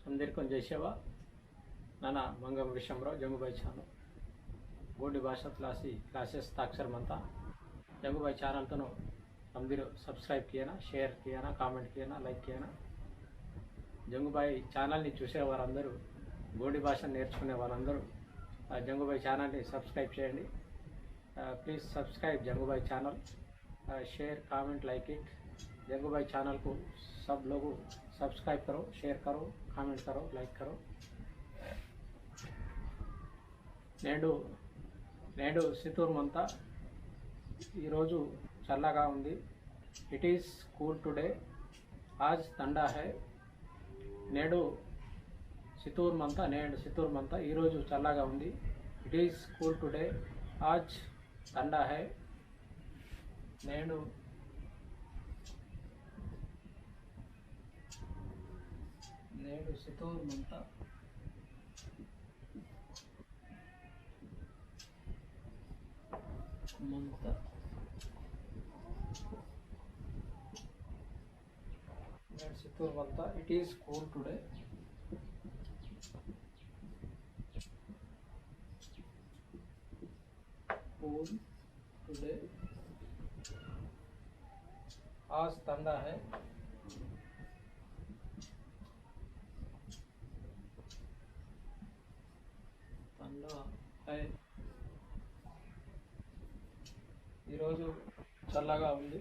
అందరికీ జై సేవ నాన్న मंगम विषयंలో జంగుబాయ్ ఛానల్ గోడి భాష क्लासेस ताक्षर मंता जंगूबाई चैनल तो अंदर सब्सक्राइब किया शेर किया कामेंट किया लाइक किया जंगूबाई चैनल चूसे वारंदरू गोडी भाषा నేర్చుకునే వారందరూ जंगूबाई चैनल सब्सक्राइब చేయండి please subscribe Jangubai channel share comment like it Jangubai channel को सब लोग सब्सक्राइब करो शेयर करो कामेंट करो लाइक करो నేడు నేడు సితూర్ మంతా ఈరోజు చల్లగా ఉంది ఇట్ ఈస్ కూల్ టుడే आज ठंडा है నేడు సితూర్ మంతా ఈరోజు చల్లగా ఉంది ఇట్ ఈస్ కూల్ టుడే आज ठंडा है నేడు సితూర్ మంతా सितूर मंता इट इज कूल टुडे आज ठंडा है ఈరోజు చల్లగా ఉంది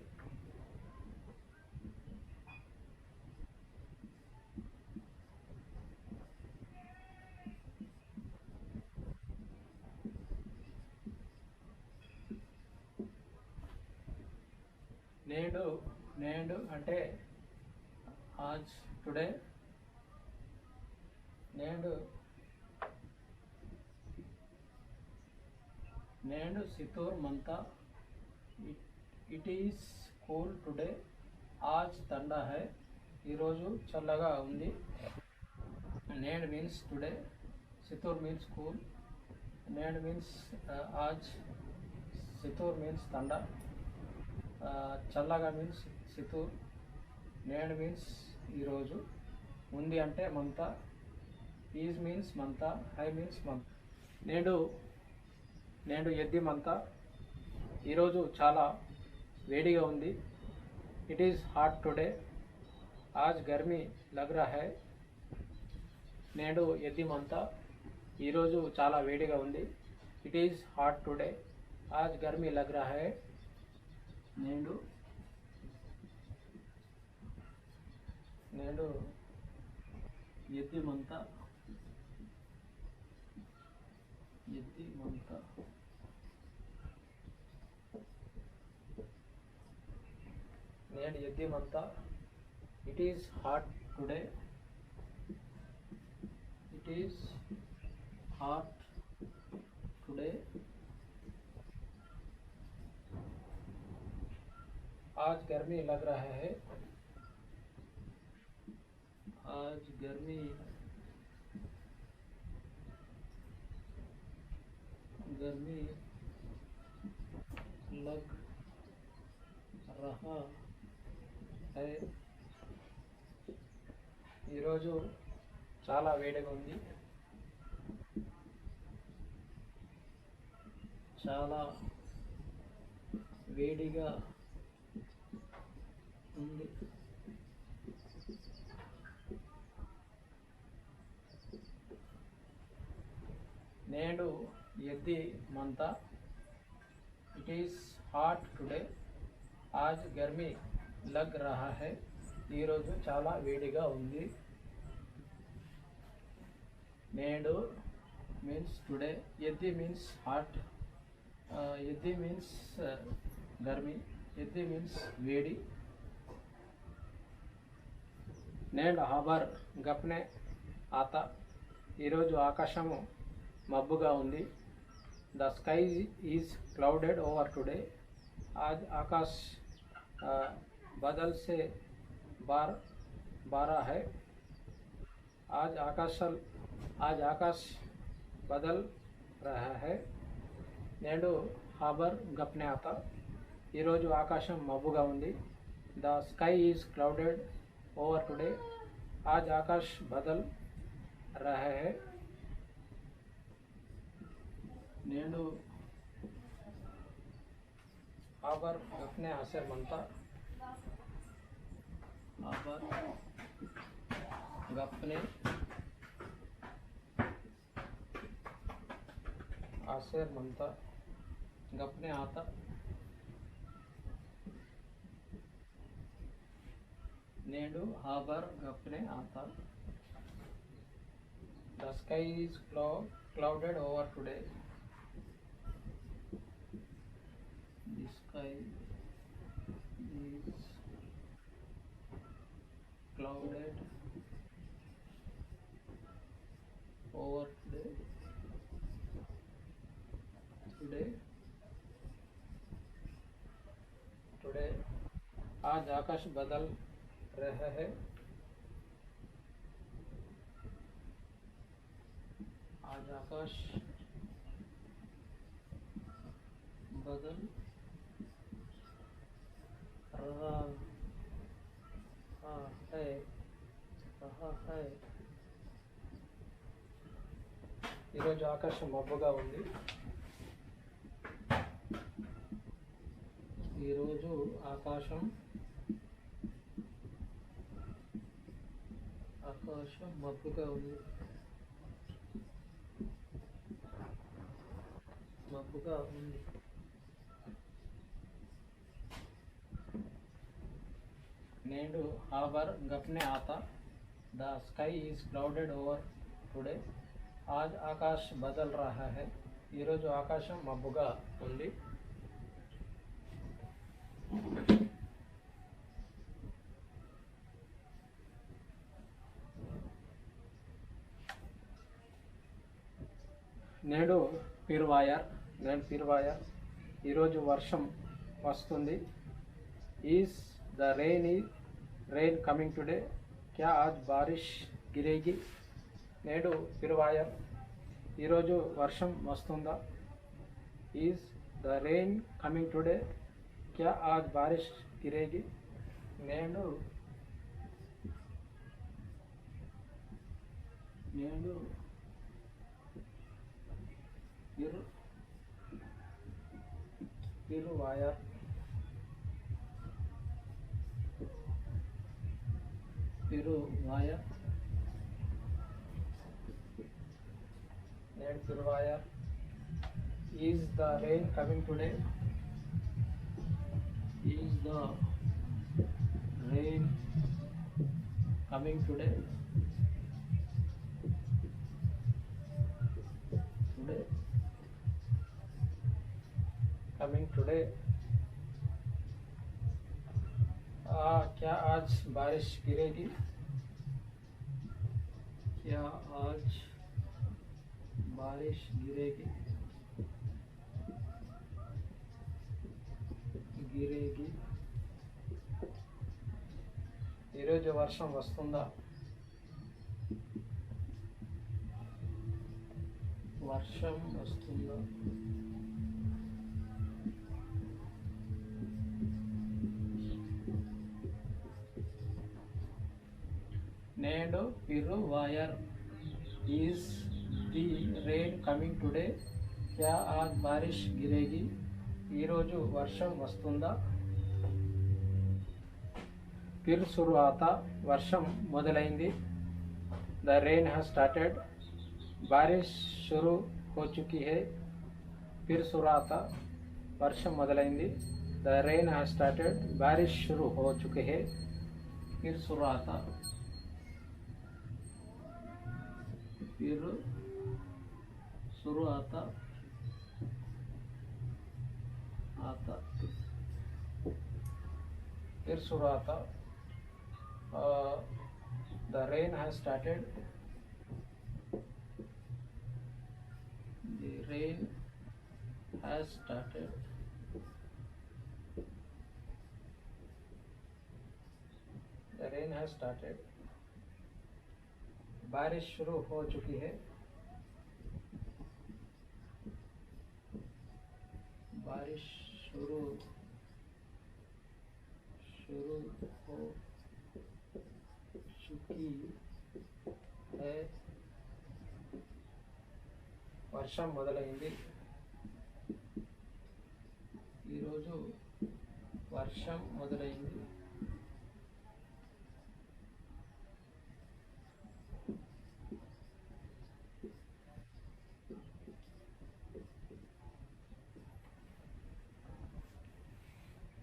నేడు అంటే आज టుడే నేడు సితూర్ మంతా ఇట్ ఈస్ కూల్ టుడే आज ठंडा है ఈరోజు చల్లగా ఉంది నేడు మీన్స్ టుడే సితూర్ మీన్స్ కూల్ నేడు మీన్స్ आज సితూర్ మీన్స్ ठंडा చల్లగా మీన్స్ సితూర్ నేడు మీన్స్ ఈరోజు ఉంది అంటే మంతా ఈజ్ మీన్స్ మంతా హై మీన్స్ మంత్ నేడు ఎద్ది మంతా ఈరోజు చాలా వేడిగా ఉంది ఇట్ ఈస్ హాట్ టుడే आज गर्मी लग रहा है నేడు ఎద్ది మంతా ఈరోజు చాలా వేడిగా ఉంది ఇట్ ఈస్ హాట్ టుడే आज गर्मी लग रहा है నేడు ఎద్ది మంతా నేడు ఎద్ది మంతా ఇట్ ఈస్ హాట్ టుడే आज गर्मी लग रहा है आज गर्मी लग रहा है ఈరోజు చాలా వేడిగా ఉంది నేడు ఎద్ది మంతా ఇట్ ఈస్ హాట్ టుడే आज गर्मी लग रहा है ఈరోజు చాలా వేడిగా ఉంది నేడు మీన్స్ టుడే ఎద్ది మీన్స్ హాట్ ఎద్ది మీన్స్ गर्मी ఎద్ది మీన్స్ వేడి నేడు హబర్ గప్నే ఆతా ఈరోజు ఆకాశము మబ్బుగా ఉంది the sky is clouded over today आज आकाश बादल से बारा है आज आकाश बदल रहा है నేడు హాబర్ గప్నే ఆతా ఈరోజు ఆకాశం మబ్బుగా ఉంది the sky is clouded over today आज आकाश बदल रहा है। నేడు आबर अपने आशर मनता आबर गपने आशर मनता गपने आता नेडू हाबर गपने आता The sky is clouded over today. The sky is clouded over today. Today आज आकाश बदल रहा है। आज आकाश बदल रहा है ఈరోజు ఆకాశం మబ్బుగా ఉంది। ఈరోజు ఆకాశం మబ్బుగా ఉంది। నేడు हाबर गपने आता The sky is clouded over today. आज आकाश बदल रहा है ఈరోజు ఆకాశం మబ్బుగా ఉంది। నేడు పిర్వాయర్ ఈరోజు వర్షం వస్తుంది। Is the rain coming today क्या आज बारिश गिरेगी। నేడు పిర్వాయర్ ఈరోజు వర్షం వస్తుందా। Is the rain coming today क्या आज बारिश गिरेगी। నేడు పిర్వాయర్ నేడు పిర్వాయర్ is the rain coming today is the rain coming today क्या आज बारिश गिरेगी। क्या आज बारिश गिरेगी। ఈరోజు వర్షం వస్తుందా। నేడు పిర్వాయర్ is the rain coming today क्या आज बारिश गिरेगी। ఈరోజు వర్షం వస్తుందా। फिर शुरू आता वर्षम మొదలైంది। द रेन हैज स्टार्टेड बारिश शुरू हो चुकी है। फिर शुरू आता वर्षम మొదలైంది। द रेन हैज स्टार्टेड बारिश शुरू हो चुकी है। फिर शुरू आता फिर शुरू आता फिर शुरू आता the rain has started। The rain has started। The rain has started। बारिश शुरू हो चुकी है। बारिश शुरू हो चुकी है। వర్షం మొదలైంది. ఈరోజు వర్షం మొదలైంది.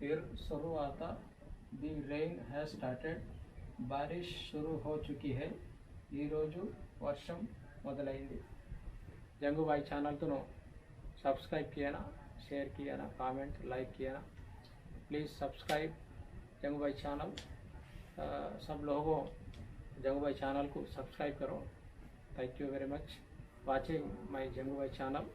फिर शुरुआत दी रेन हैज स्टार्टेड. बारिश शुरू हो चुकी है. ఈరోజు వర్షం మొదలైంది. जंगूभाई चैनल तो सब्सक्राइब किया ना, शेयर किया ना, कमेंट लाइक किया ना. Please subscribe Jangubhai channel. सब लोगों जंगूभाई चैनल को सब्सक्राइब करो. Thank you very much watching my Jangubhai channel.